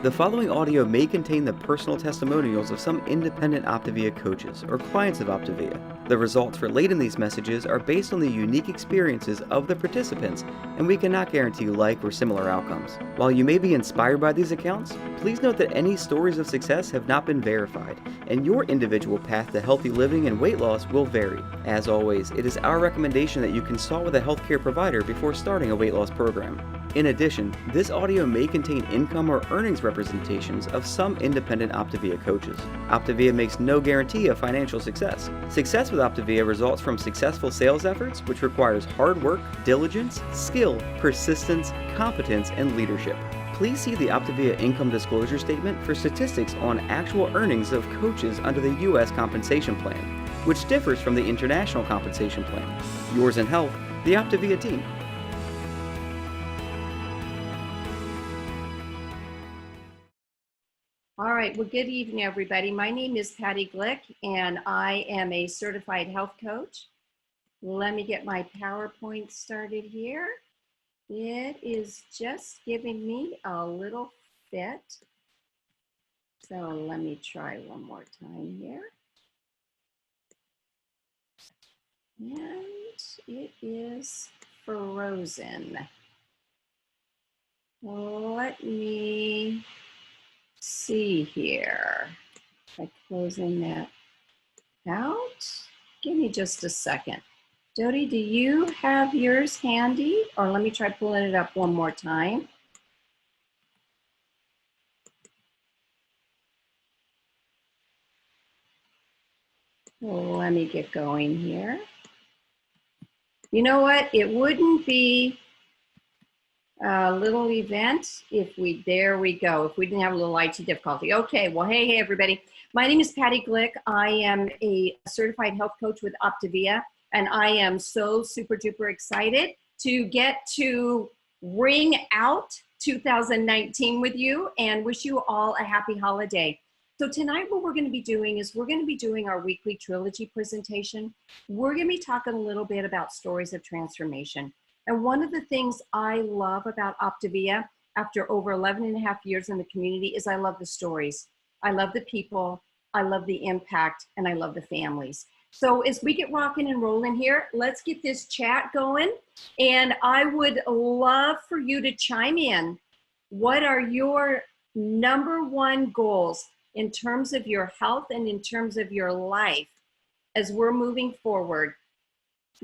The following audio may contain the personal testimonials of some independent OPTAVIA coaches or clients of OPTAVIA. The results relayed in these messages are based on the unique experiences of the participants, and we cannot guarantee like or similar outcomes. While you may be inspired by these accounts, please note that any stories of success have not been verified, and your individual path to healthy living and weight loss will vary. As always, it is our recommendation that you consult with a healthcare provider before starting a weight loss program. In addition, this audio may contain income or earnings representations of some independent OPTAVIA coaches. OPTAVIA makes no guarantee of financial success. Success with OPTAVIA results from successful sales efforts, which requires hard work, diligence, skill, persistence, competence, and leadership. Please see the OPTAVIA income disclosure statement for statistics on actual earnings of coaches under the U.S. compensation plan, which differs from the international compensation plan. Yours in health, the OPTAVIA team. All right, well, good evening, everybody. My name is Patty Glick, and I am a certified health coach. Let me get my PowerPoint started here. It is just giving me a little fit. So let me try one more time here. And it is frozen. Let me see here. By closing that out. Give me just a second. Dody, do you have yours handy? Or let me try pulling it up one more time. Let me get going here. You know what? It wouldn't be a little event if we, there we go, if we didn't have a little IT difficulty. Okay, well, hey everybody. My name is Patty Glick. I am a certified health coach with OPTAVIA, and I am so super duper excited to get to ring out 2019 with you and wish you all a happy holiday. So tonight what we're going to be doing is we're going to be doing our weekly Trilogy presentation. We're going to be talking a little bit about stories of transformation. And one of the things I love about OPTAVIA after over 11 and a half years in the community is I love the stories. I love the people, I love the impact, and I love the families. So as we get rocking and rolling here, let's get this chat going. And I would love for you to chime in. What are your #1 goals in terms of your health and in terms of your life as we're moving forward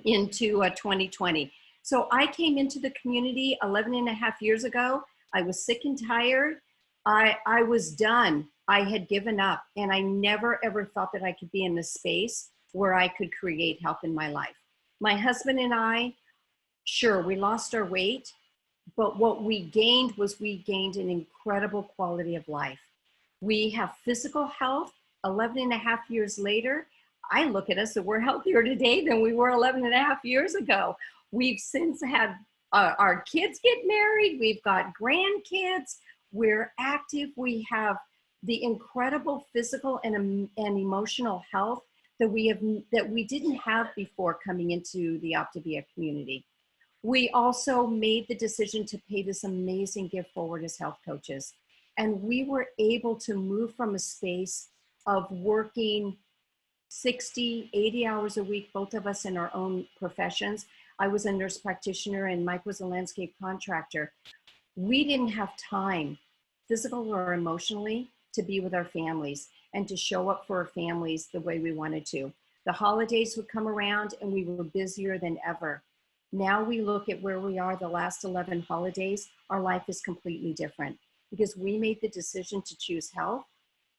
into 2020? So I came into the community 11 and a half years ago. I was sick and tired. I was done. I had given up, and I never ever thought that I could be in a space where I could create health in my life. My husband and I, sure, we lost our weight, but what we gained was we gained an incredible quality of life. We have physical health. 11 and a half years later, I look at us and we're healthier today than we were 11 and a half years ago. We've since had our kids get married. We've got grandkids. We're active. We have the incredible physical and emotional health that we didn't have before coming into the OPTAVIA community. We also made the decision to pay this amazing gift forward as health coaches. And we were able to move from a space of working 60, 80 hours a week, both of us in our own professions. I was a nurse practitioner and Mike was a landscape contractor. We didn't have time, physical or emotionally, to be with our families and to show up for our families the way we wanted to. The holidays would come around and we were busier than ever. Now we look at where we are the last 11 holidays, our life is completely different because we made the decision to choose health.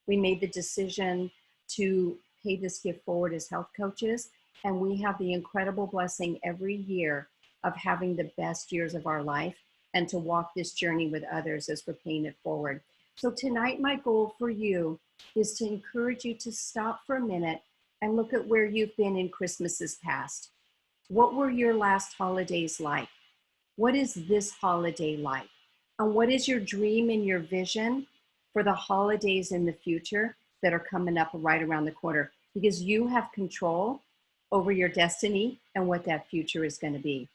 We made the decision to pay this gift forward as health coaches. And we have the incredible blessing every year of having the best years of our life and to walk this journey with others as we're paying it forward. So tonight, my goal for you is to encourage you to stop for a minute and look at where you've been in Christmases past. What were your last holidays like? What is this holiday like? And what is your dream and your vision for the holidays in the future that are coming up right around the corner? Because you have control over your destiny and what that future is going to be.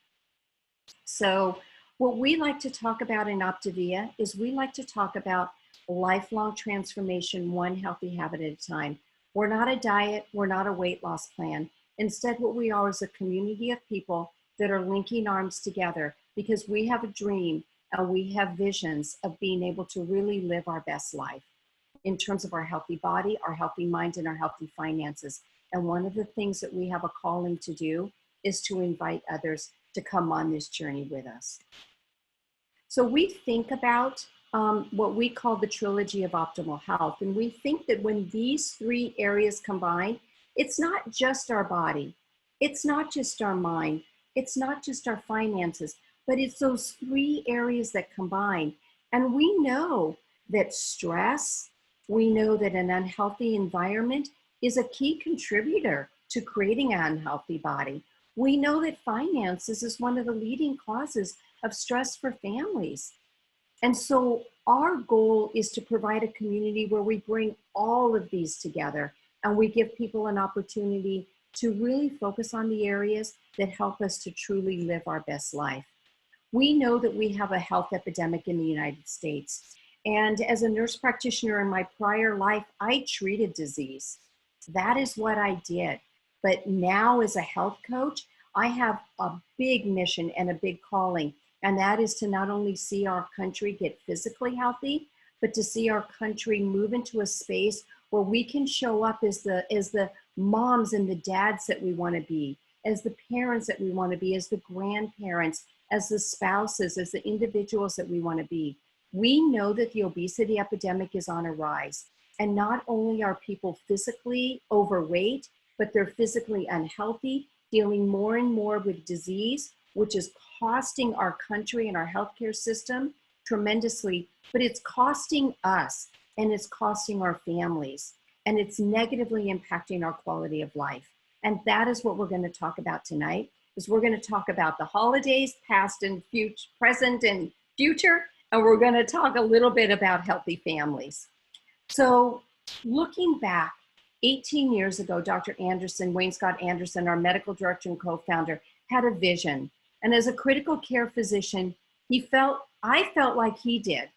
So what we like to talk about in OPTAVIA is we like to talk about lifelong transformation, one healthy habit at a time. We're not a diet, we're not a weight loss plan. Instead, what we are is a community of people that are linking arms together because we have a dream and we have visions of being able to really live our best life in terms of our healthy body, our healthy mind, and our healthy finances. And one of the things that we have a calling to do is to invite others to come on this journey with us. So we think about what we call the trilogy of optimal health. And we think that when these three areas combine, it's not just our body, it's not just our mind, it's not just our finances, but it's those three areas that combine. And we know that stress, we know that an unhealthy environment is a key contributor to creating an unhealthy body. We know that finances is one of the leading causes of stress for families. And so our goal is to provide a community where we bring all of these together and we give people an opportunity to really focus on the areas that help us to truly live our best life. We know that we have a health epidemic in the United States. And as a nurse practitioner in my prior life, I treated disease. That is what I did. But now as a health coach, I have a big mission and a big calling. And that is to not only see our country get physically healthy, but to see our country move into a space where we can show up as the moms and the dads that we want to be, as the parents that we want to be, as the grandparents, as the spouses, as the individuals that we want to be. We know that the obesity epidemic is on a rise. And not only are people physically overweight, but they're physically unhealthy, dealing more and more with disease, which is costing our country and our healthcare system tremendously, but it's costing us and it's costing our families and it's negatively impacting our quality of life. And that is what we're going to talk about tonight, is we're going to talk about the holidays, past and future, present and future, and we're going to talk a little bit about healthy families. So looking back, 18 years ago, Dr. Anderson, Wayne Scott Anderson, our medical director and co-founder, had a vision. And as a critical care physician, I felt like he did.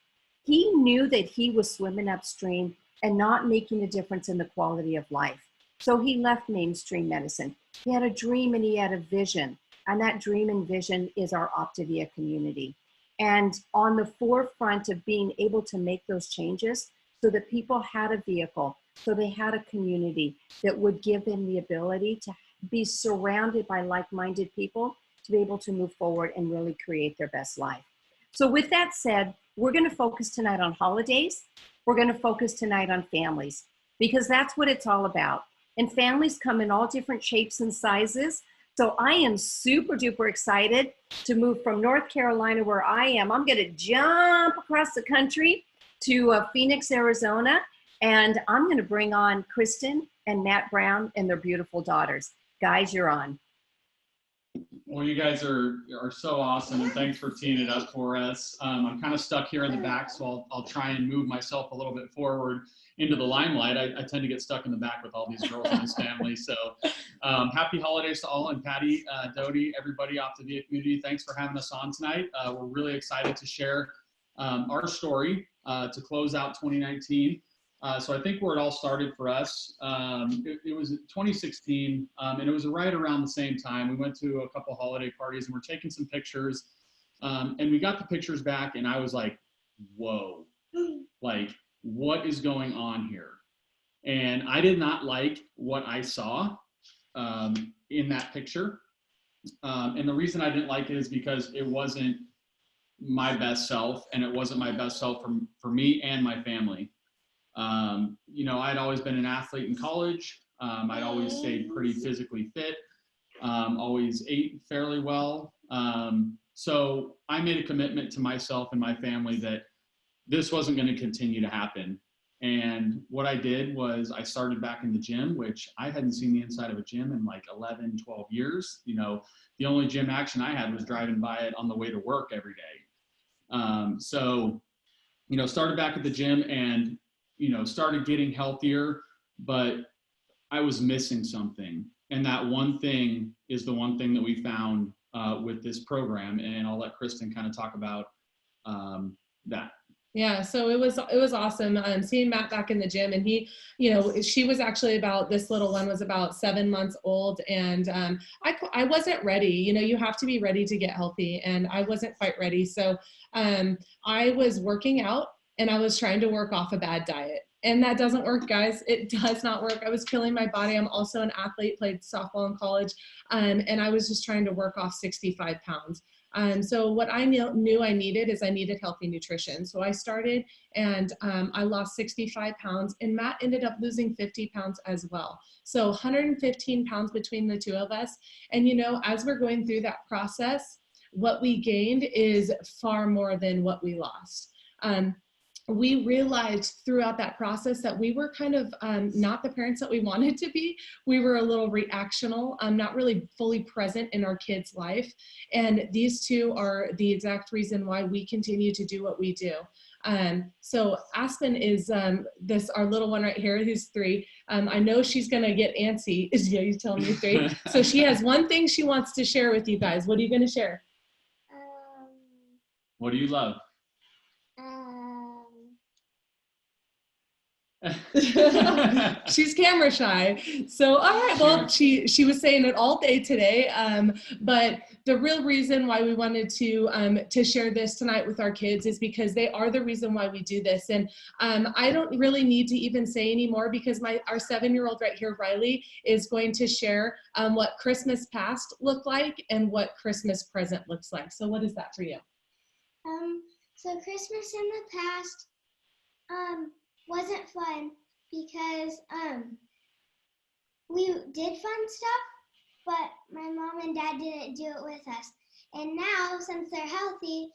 He knew that he was swimming upstream and not making a difference in the quality of life. So he left mainstream medicine. He had a dream and he had a vision. And that dream and vision is our OPTAVIA community. And on the forefront of being able to make those changes so that people had a vehicle, so they had a community that would give them the ability to be surrounded by like-minded people to be able to move forward and really create their best life. So with that said, we're going to focus tonight on holidays. We're going to focus tonight on families because that's what it's all about. And families come in all different shapes and sizes. So I am super duper excited to move from North Carolina where I am. I'm going to jump across the country to Phoenix, Arizona. And I'm going to bring on Kristen and Matt Brown and their beautiful daughters. Guys, you're on. Well, you guys are so awesome, and thanks for teeing it up for us. I'm kind of stuck here in the back, so I'll try and move myself a little bit forward into the limelight. I tend to get stuck in the back with all these girls in this family. So happy holidays to all, and Patty, Dody, everybody, OPTAVIA community, thanks for having us on tonight. We're really excited to share our story to close out 2019. So I think where it all started for us, it was 2016, and it was right around the same time. We went to a couple holiday parties and we're taking some pictures, and we got the pictures back and I was like, whoa, like what is going on here? And I did not like what I saw in that picture. And the reason I didn't like it is because it wasn't my best self, and it wasn't my best self for me and my family. You know, I'd always been an athlete in college. I'd always stayed pretty physically fit, always ate fairly well. So I made a commitment to myself and my family that this wasn't going to continue to happen. And what I did was I started back in the gym, which I hadn't seen the inside of a gym in like 11, 12 years. You know, the only gym action I had was driving by it on the way to work every day. So, you know, started back at the gym and you know, started getting healthier, but I was missing something. And that one thing is the one thing that we found with this program. And I'll let Kristen kind of talk about that. Yeah, so it was awesome seeing Matt back in the gym, and he, she was actually this little one was about 7 months old, and I wasn't ready. You have to be ready to get healthy, and I wasn't quite ready. So I was working out, and I was trying to work off a bad diet. And that doesn't work, guys. It does not work. I was killing my body. I'm also an athlete, played softball in college, and I was just trying to work off 65 pounds. So what I knew I needed is I needed healthy nutrition. So I started, and I lost 65 pounds, and Matt ended up losing 50 pounds as well. So 115 pounds between the two of us. And as we're going through that process, what we gained is far more than what we lost. We realized throughout that process that we were kind of not the parents that we wanted to be. We were a little reactional, not really fully present in our kids' life. And these two are the exact reason why we continue to do what we do. So Aspen is our little one right here, who's 3. I know she's gonna get antsy. Yeah, you telling me 3. So she has one thing she wants to share with you guys. What are you gonna share? What do you love? She's camera shy. So, all right, well, she was saying it all day today. But the real reason why we wanted to share this tonight with our kids is because they are the reason why we do this. And I don't really need to even say anymore, because our 7-year-old right here, Riley, is going to share what Christmas past looked like and what Christmas present looks like. So what is that for you? So Christmas in the past wasn't fun because we did fun stuff, but my mom and dad didn't do it with us. And now, since they're healthy,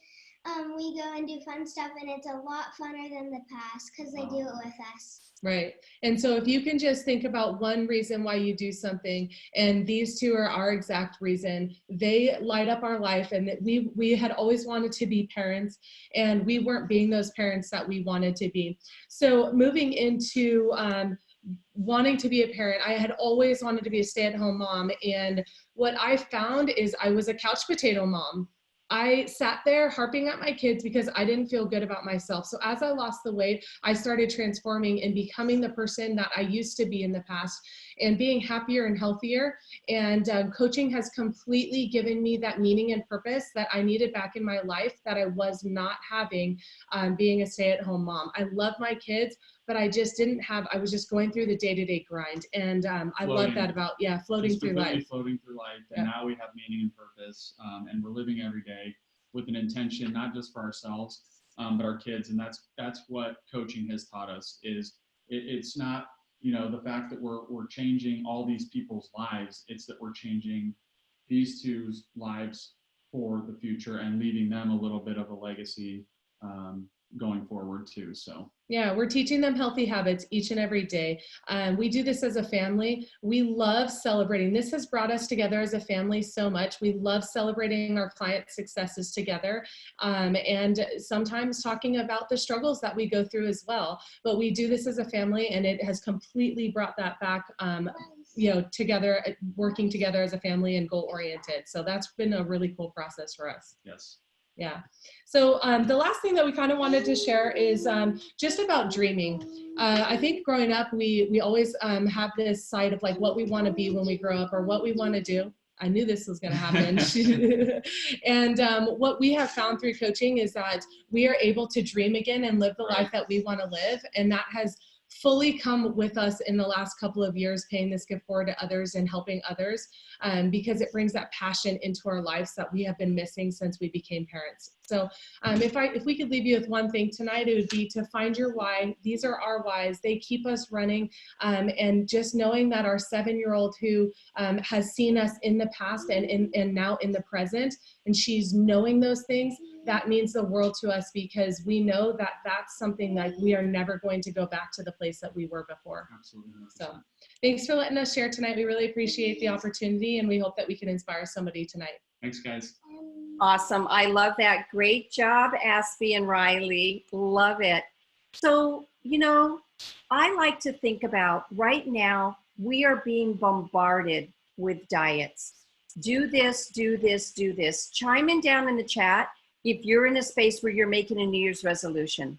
we go and do fun stuff, and it's a lot funner than the past because they do it with us. Right. And so if you can just think about one reason why you do something, and these two are our exact reason, they light up our life. And that we had always wanted to be parents, and we weren't being those parents that we wanted to be. So moving into wanting to be a parent, I had always wanted to be a stay-at-home mom. And what I found is I was a couch potato mom. I sat there harping at my kids because I didn't feel good about myself. So as I lost the weight, I started transforming and becoming the person that I used to be in the past, and being happier and healthier. And coaching has completely given me that meaning and purpose that I needed back in my life that I was not having being a stay-at-home mom. I love my kids, but I just didn't have, I was just going through the day-to-day grind. And I love that about, floating through life. Floating through life. And now we have meaning and purpose, and we're living every day with an intention, not just for ourselves, but our kids. And that's what coaching has taught us is it's not, the fact that we're changing all these people's lives. It's that we're changing these two's lives for the future and leaving them a little bit of a legacy going forward too. So yeah, we're teaching them healthy habits each and every day. We do this as a family. We love celebrating. This has brought us together as a family so much. We love celebrating our clients' successes together, and sometimes talking about the struggles that we go through as well. But we do this as a family, and it has completely brought that back, together, working together as a family and goal-oriented. So that's been a really cool process for us. Yes. Yeah. So the last thing that we kind of wanted to share is just about dreaming. I think growing up, we always have this side of like what we want to be when we grow up, or what we want to do. I knew this was going to happen. And what we have found through coaching is that we are able to dream again and live the life that we want to live. And that has fully come with us in the last couple of years, paying this gift forward to others and helping others, because it brings that passion into our lives that we have been missing since we became parents. So if we could leave you with one thing tonight, it would be to find your why. These are our whys. They keep us running, and just knowing that our 7-year-old who has seen us in the past and now in the present, and she's knowing those things, that means the world to us, because we know that that's something like we are never going to go back to the place that we were before. Absolutely. 100%. So thanks for letting us share tonight. We really appreciate the opportunity, and we hope that we can inspire somebody tonight. Thanks, guys. Awesome. I love that. Great job, Aspie and Riley. Love it. So, I like to think about right now, we are being bombarded with diets. Do this, do this, do this. Chime in down in the chat if you're in a space where you're making a New Year's resolution.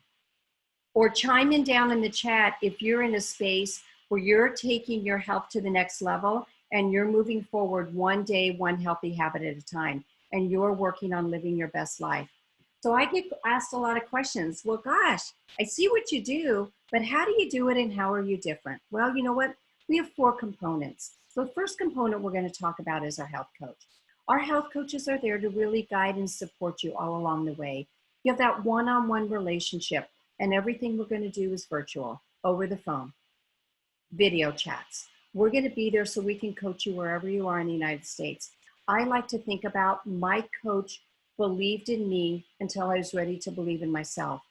Or chime in down in the chat if you're in a space where you're taking your health to the next level and you're moving forward one day, one healthy habit at a time, and you're working on living your best life. So I get asked a lot of questions. Well, gosh, I see what you do, but how do you do it and how are you different? Well, you know what? We have 4 components. So the first component we're going to talk about is our health coach. Our health coaches are there to really guide and support you all along the way. You have that one-on-one relationship, and everything we're going to do is virtual, over the phone, video chats. We're going to be there so we can coach you wherever you are in the United States. I like to think about my coach believed in me until I was ready to believe in myself.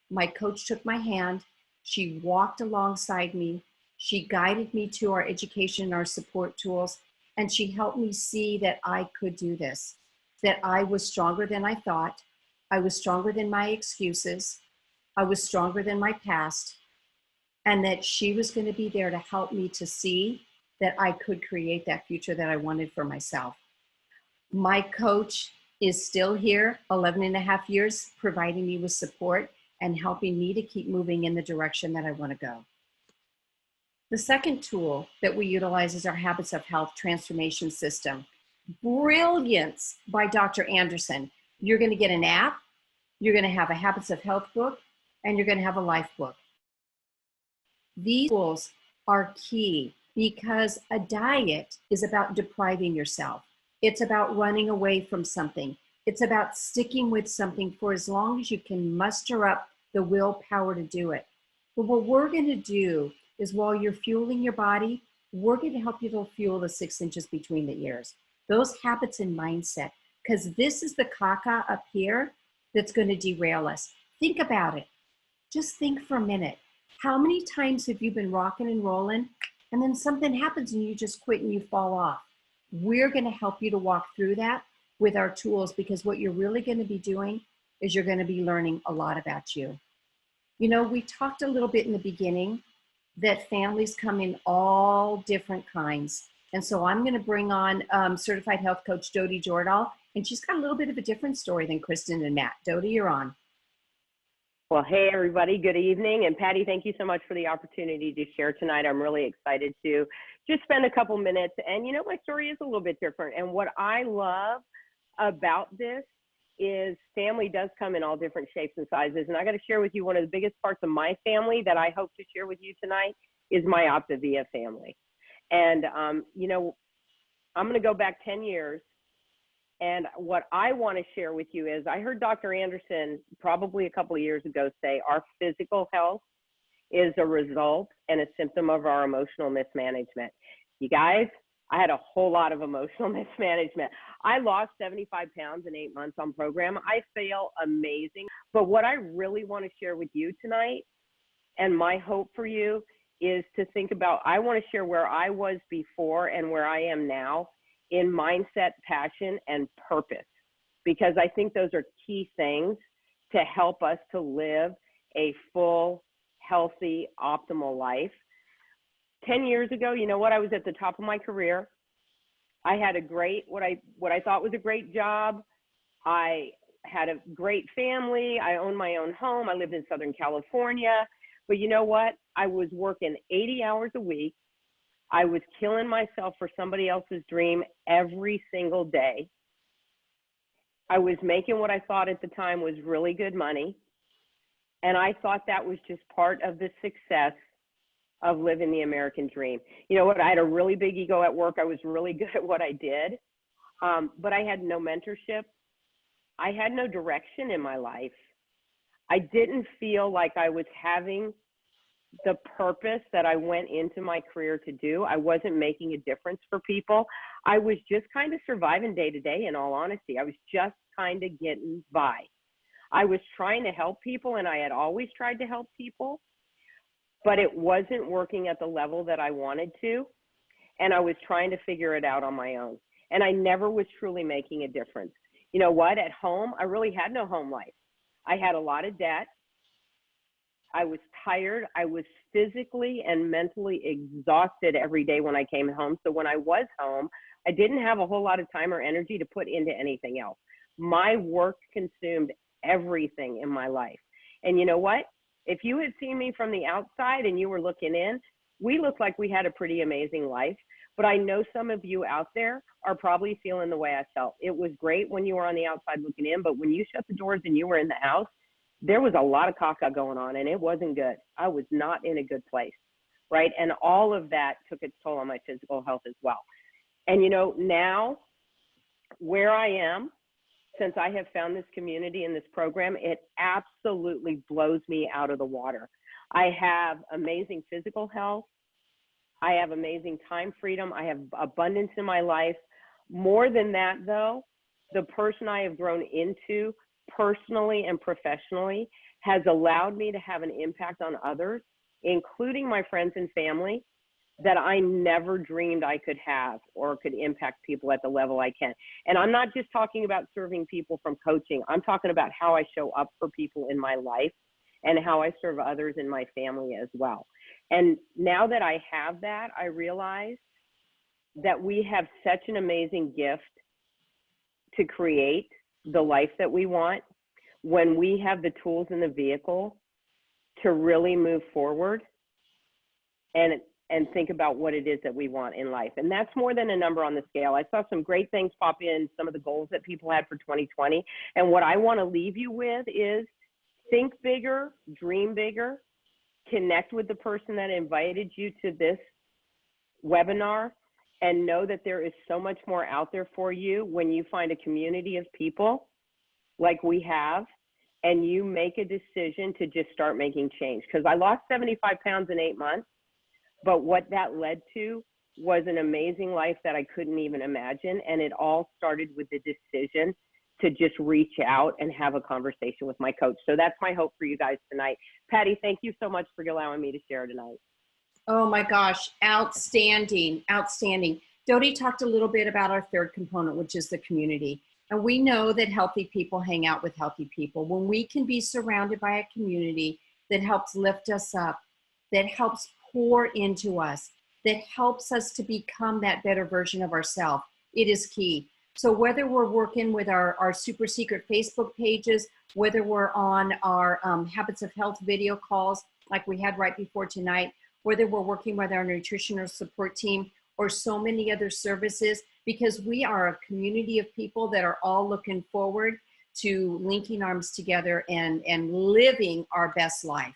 My coach took my hand. She walked alongside me. She guided me to our education and our support tools. And she helped me see that I could do this, that I was stronger than I thought. I was stronger than my excuses. I was stronger than my past. And that she was going to be there to help me to see that I could create that future that I wanted for myself. My coach is still here, 11 and a half years, providing me with support and helping me to keep moving in the direction that I want to go. The second tool that we utilize is our Habits of Health Transformation System. Brilliance by Dr. Anderson. You're going to get an app, you're going to have a Habits of Health book, and you're going to have a life book. These tools are key because a diet is about depriving yourself. It's about running away from something. It's about sticking with something for as long as you can muster up the willpower to do it. But what we're going to do is while you're fueling your body, we're going to help you to fuel the 6 inches between the ears. Those habits and mindset, because this is the caca up here that's going to derail us. Think about it. Just think for a minute. How many times have you been rocking and rolling and then something happens and you just quit and you fall off? We're going to help you to walk through that with our tools, because what you're really going to be doing is you're going to be learning a lot about you. You know, we talked a little bit in the beginning that families come in all different kinds. And so I'm going to bring on certified health coach Dody Jordahl, and she's got a little bit of a different story than Kristen and Matt. Dody, you're on. Well, hey, everybody. Good evening. And Patty, thank you so much for the opportunity to share tonight. I'm really excited to just spend a couple minutes. And, you know, my story is a little bit different. And what I love about this is family does come in all different shapes and sizes. And I got to share with you one of the biggest parts of my family that I hope to share with you tonight is my OPTAVIA family. And, you know, I'm going to go back 10 years. And what I want to share with you is I heard Dr. Anderson probably a couple of years ago say our physical health is a result and a symptom of our emotional mismanagement. You guys, I had a whole lot of emotional mismanagement. I lost 75 pounds in 8 months on program. I feel amazing. But what I really want to share with you tonight, and my hope for you, is to think about, I want to share where I was before and where I am now in mindset, passion, and purpose, because I think those are key things to help us to live a full, healthy, optimal life. 10 years ago, you know what? I was at the top of my career. I had a great, what I thought was a great job. I had a great family. I owned my own home. I lived in Southern California. But you know what? I was working 80 hours a week. I was killing myself for somebody else's dream every single day. I was making what I thought at the time was really good money. And I thought that was just part of the success of living the American dream. You know what? I had a really big ego at work. I was really good at what I did, but I had no mentorship. I had no direction in my life. I didn't feel like I was having the purpose that I went into my career to do. I wasn't making a difference for people. I was just kind of surviving day to day, in all honesty. I was just kind of getting by. I was trying to help people, and I had always tried to help people, but it wasn't working at the level that I wanted to. And I was trying to figure it out on my own. And I never was truly making a difference. You know what? At home, I really had no home life. I had a lot of debt. I was tired. I was physically and mentally exhausted every day when I came home. So when I was home, I didn't have a whole lot of time or energy to put into anything else. My work consumed everything in my life. And you know what? If you had seen me from the outside and you were looking in, we looked like we had a pretty amazing life. But I know some of you out there are probably feeling the way I felt. It was great when you were on the outside looking in, but when you shut the doors and you were in the house, there was a lot of caca going on, and it wasn't good. I was not in a good place, right? And all of that took its toll on my physical health as well. And, you know, now where I am, since I have found this community and this program, it absolutely blows me out of the water. I have amazing physical health. I have amazing time freedom. I have abundance in my life. More than that, though, the person I have grown into personally and professionally has allowed me to have an impact on others, including my friends and family, that I never dreamed I could have or could impact people at the level I can. And I'm not just talking about serving people from coaching. I'm talking about how I show up for people in my life and how I serve others in my family as well. And now that I have that, I realize that we have such an amazing gift to create the life that we want when we have the tools and the vehicle to really move forward and think about what it is that we want in life. And that's more than a number on the scale. I saw some great things pop in, some of the goals that people had for 2020. And what I want to leave you with is think bigger, dream bigger, connect with the person that invited you to this webinar, and know that there is so much more out there for you when you find a community of people like we have, and you make a decision to just start making change. Because I lost 75 pounds in 8 months, but what that led to was an amazing life that I couldn't even imagine. And it all started with the decision to just reach out and have a conversation with my coach. So that's my hope for you guys tonight. Patty, thank you so much for allowing me to share tonight. Oh my gosh, outstanding, outstanding. Dody talked a little bit about our third component, which is the community. And we know that healthy people hang out with healthy people. When we can be surrounded by a community that helps lift us up, that helps pour into us, that helps us to become that better version of ourselves, it is key. So whether we're working with our super secret Facebook pages, whether we're on our Habits of Health video calls like we had right before tonight, whether we're working with our nutritional support team or so many other services, because we are a community of people that are all looking forward to linking arms together and living our best life.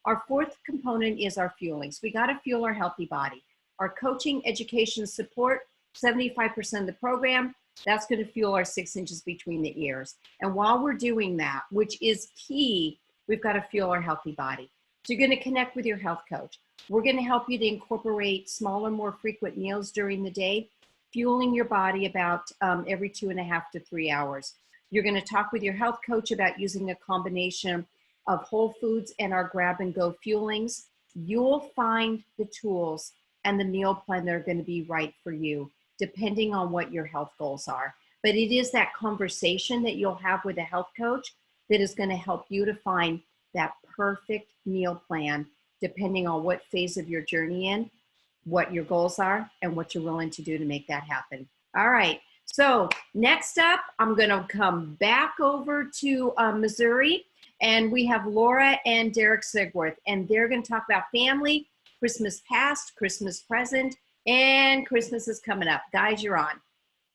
Our fourth component is our fuelings. We got to fuel our healthy body. Our coaching, education, support, 75% of the program, that's going to fuel our 6 inches between the ears. And while we're doing that, which is key, we've got to fuel our healthy body. So you're going to connect with your health coach. We're going to help you to incorporate smaller, more frequent meals during the day, fueling your body about every 2.5 to 3 hours. You're going to talk with your health coach about using a combination of whole foods and our grab and go fuelings. You'll find the tools and the meal plan that are going to be right for you, depending on what your health goals are. But it is that conversation that you'll have with a health coach that is going to help you to find that perfect meal plan, depending on what phase of your journey in, what your goals are, and what you're willing to do to make that happen. All right. So next up, I'm going to come back over to Missouri, and we have Laura and Derek Sigworth, and they're going to talk about family, Christmas past, Christmas present, and Christmas is coming up. Guys, you're on.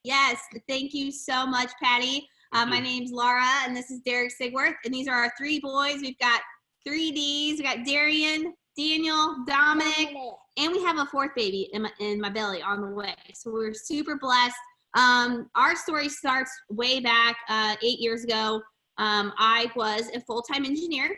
Yes, thank you so much, Patty. My name's Laura, and this is Derek Sigworth, and these are our 3 boys. We've got 3 Ds. We got Darian, Daniel, Dominic, and we have a 4th baby in my belly on the way. So we're super blessed. Our story starts way back 8 years ago. I was a full-time engineer,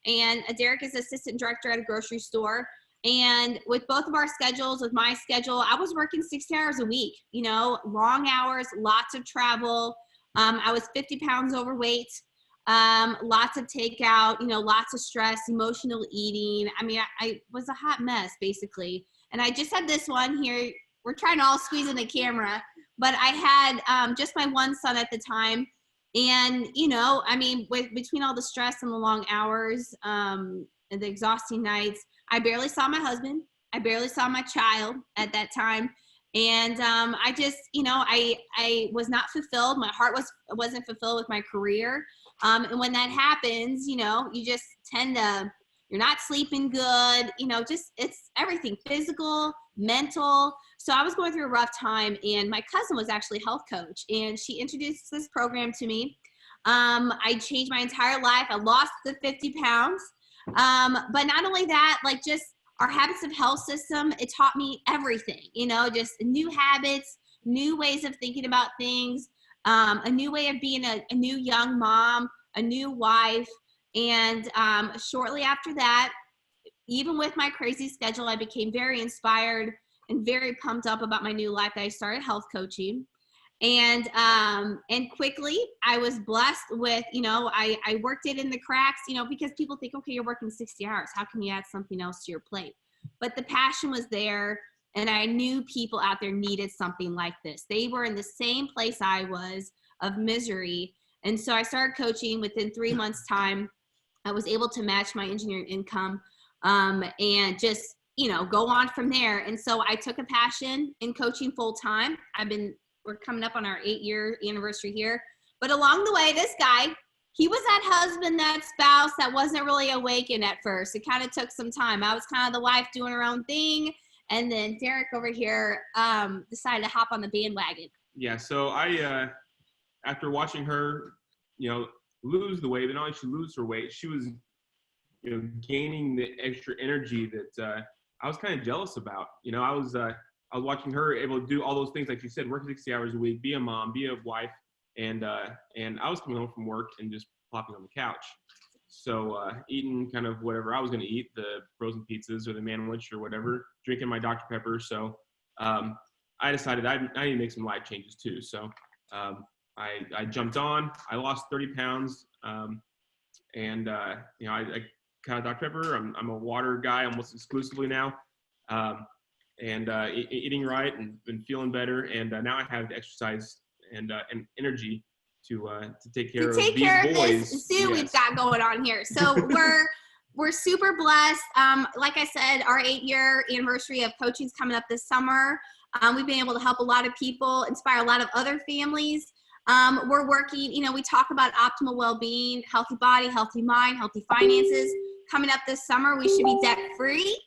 and Derek is assistant director at a grocery store. And with both of our schedules, with my schedule, I was working 60 hours a week, you know, long hours, lots of travel. I was 50 pounds overweight, lots of takeout, you know, lots of stress, emotional eating. I mean, I was a hot mess, basically. And I just had this one here. We're trying to all squeeze in the camera, but I had just my one son at the time. And, you know, I mean, between all the stress and the long hours and the exhausting nights, I barely saw my husband. I barely saw my child at that time. And I just, you know, I was not fulfilled. My heart wasn't fulfilled with my career. And when that happens, you know, you just tend to you're not sleeping good, you know, just it's everything, physical, mental. So I was going through a rough time, and my cousin was actually a health coach, and she introduced this program to me. I changed my entire life. I lost the 50 pounds. But not only that, like just our habits of health system, it taught me everything, you know, just new habits, new ways of thinking about things, a new way of being a new young mom, a new wife. And shortly after that, even with my crazy schedule, I became very inspired and very pumped up about my new life that I started health coaching. And quickly I was blessed with, you know, I worked it in the cracks, you know, because people think, okay, you're working 60 hours. How can you add something else to your plate? But the passion was there, and I knew people out there needed something like this. They were in the same place I was, of misery. And so I started coaching. Within 3 months time, I was able to match my engineering income, and just, you know, go on from there. And so I took a passion in coaching full time. We're coming up on our 8-year anniversary here. But along the way, this guy, he was that husband, that spouse that wasn't really awakened at first. It kind of took some time. I was kind of the wife doing her own thing. And then Derek over here decided to hop on the bandwagon. Yeah, so I, after watching her, you know, lose the weight, but not only she lose her weight, she was, you know, gaining the extra energy that I was kind of jealous about. You know, I was watching her able to do all those things, like you said, work 60 hours a week, be a mom, be a wife, and I was coming home from work and just plopping on the couch. So eating kind of whatever I was going to eat, the frozen pizzas or the manwich or whatever, drinking my Dr. Pepper. So I decided I need to make some life changes too. So I jumped on. I lost 30 pounds, and you know, I cut Dr. Pepper. I'm a water guy almost exclusively now. And eating right and feeling better, and now I have the exercise and energy to take care of these boys. This zoo we've got going on here. So we're super blessed. Like I said, our 8-year anniversary of coaching is coming up this summer. We've been able to help a lot of people, inspire a lot of other families. We're working, you know, we talk about optimal well-being, healthy body, healthy mind, healthy finances. Coming up this summer, we should be debt-free.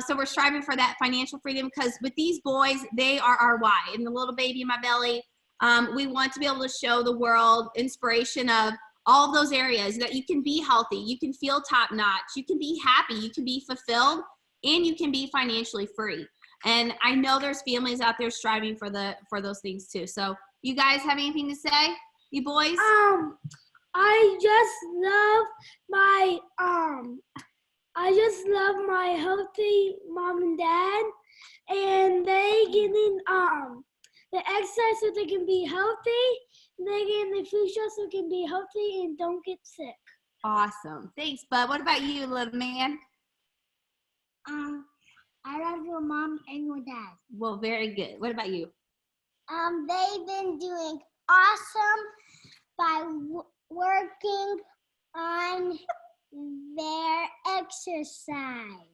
So we're striving for that financial freedom, because with these boys, they are our why. And the little baby in my belly, we want to be able to show the world inspiration of all of those areas that you can be healthy, you can feel top notch, you can be happy, you can be fulfilled, and you can be financially free. And I know there's families out there striving for those things too. So you guys have anything to say, you boys? I just love my healthy mom and dad, and they getting the exercise so they can be healthy. They getting the food show so they can be healthy and don't get sick. Awesome. Thanks, bud. What about you, little man? I love your mom and your dad. Well, very good. What about you? They've been doing awesome by working on their exercise.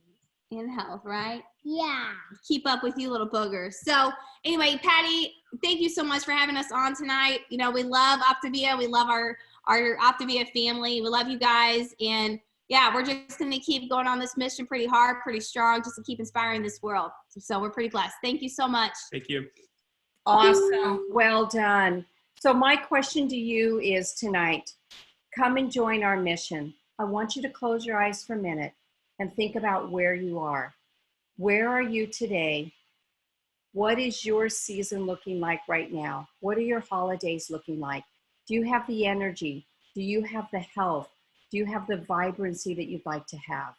In health, right? Yeah. Keep up with you little boogers. So anyway, Patty, thank you so much for having us on tonight. You know, we love OPTAVIA. We love our OPTAVIA family. We love you guys. And yeah, we're just going to keep going on this mission pretty hard, pretty strong, just to keep inspiring this world. So we're pretty blessed. Thank you so much. Thank you. Awesome. Well done. So my question to you is tonight, come and join our mission. I want you to close your eyes for a minute and think about where you are. Where are you today? What is your season looking like right now? What are your holidays looking like? Do you have the energy? Do you have the health? Do you have the vibrancy that you'd like to have?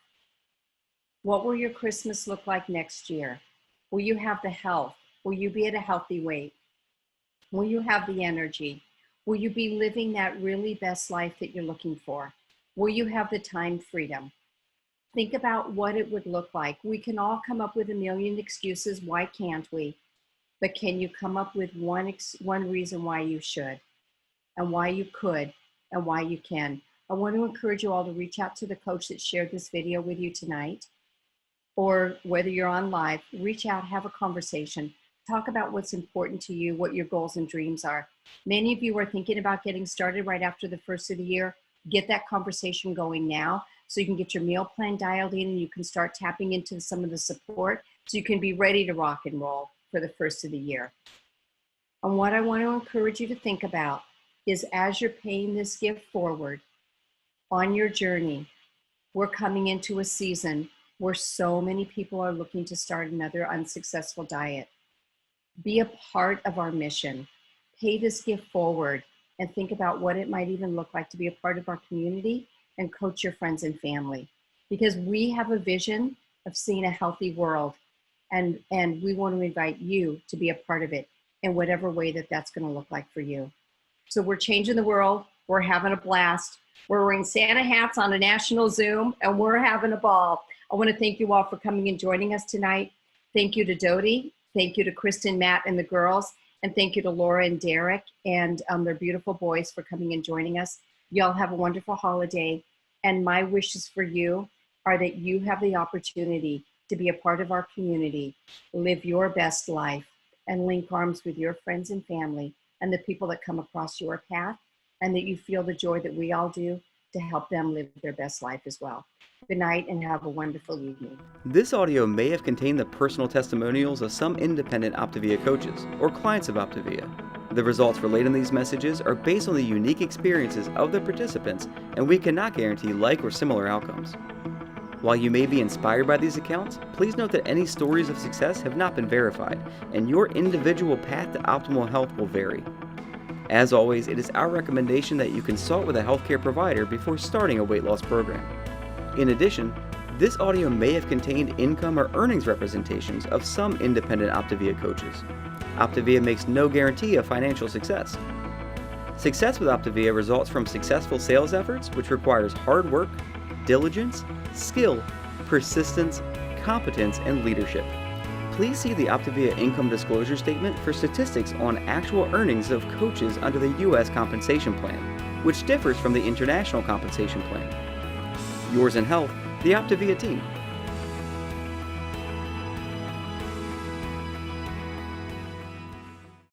What will your Christmas look like next year? Will you have the health? Will you be at a healthy weight? Will you have the energy? Will you be living that really best life that you're looking for? Will you have the time freedom? Think about what it would look like. We can all come up with a million excuses. Why can't we? But can you come up with one reason why you should, and why you could, and why you can? I want to encourage you all to reach out to the coach that shared this video with you tonight, or whether you're on live, reach out, have a conversation. Talk about what's important to you, what your goals and dreams are. Many of you are thinking about getting started right after the first of the year. get that conversation going now so you can get your meal plan dialed in and you can start tapping into some of the support so you can be ready to rock and roll for the first of the year. And what I want to encourage you to think about is as you're paying this gift forward on your journey, we're coming into a season where so many people are looking to start another unsuccessful diet. Be a part of our mission. Pay this gift forward and think about what it might even look like to be a part of our community and coach your friends and family. Because we have a vision of seeing a healthy world, and we want to invite you to be a part of it in whatever way that that's going to look like for you. So we're changing the world. We're having a blast. We're wearing Santa hats on a national Zoom, and we're having a ball. I want to thank you all for coming and joining us tonight. Thank you to Dody. Thank you to Kristen, Matt, and the girls. And thank you to Laura and Derek and their beautiful boys for coming and joining us. Y'all have a wonderful holiday. And my wishes for you are that you have the opportunity to be a part of our community, live your best life, and link arms with your friends and family and the people that come across your path, and that you feel the joy that we all do to help them live their best life as well. Good night and have a wonderful evening. This audio may have contained the personal testimonials of some independent OPTAVIA coaches or clients of OPTAVIA. The results relayed in these messages are based on the unique experiences of the participants, and we cannot guarantee like or similar outcomes. While you may be inspired by these accounts, please note that any stories of success have not been verified, and your individual path to optimal health will vary. As always, it is our recommendation that you consult with a healthcare provider before starting a weight loss program. In addition, this audio may have contained income or earnings representations of some independent OPTAVIA coaches. OPTAVIA makes no guarantee of financial success. Success with OPTAVIA results from successful sales efforts, which requires hard work, diligence, skill, persistence, competence, and leadership. Please see the OPTAVIA income disclosure statement for statistics on actual earnings of coaches under the U.S. compensation plan, which differs from the international compensation plan. Yours in health, the OPTAVIA team.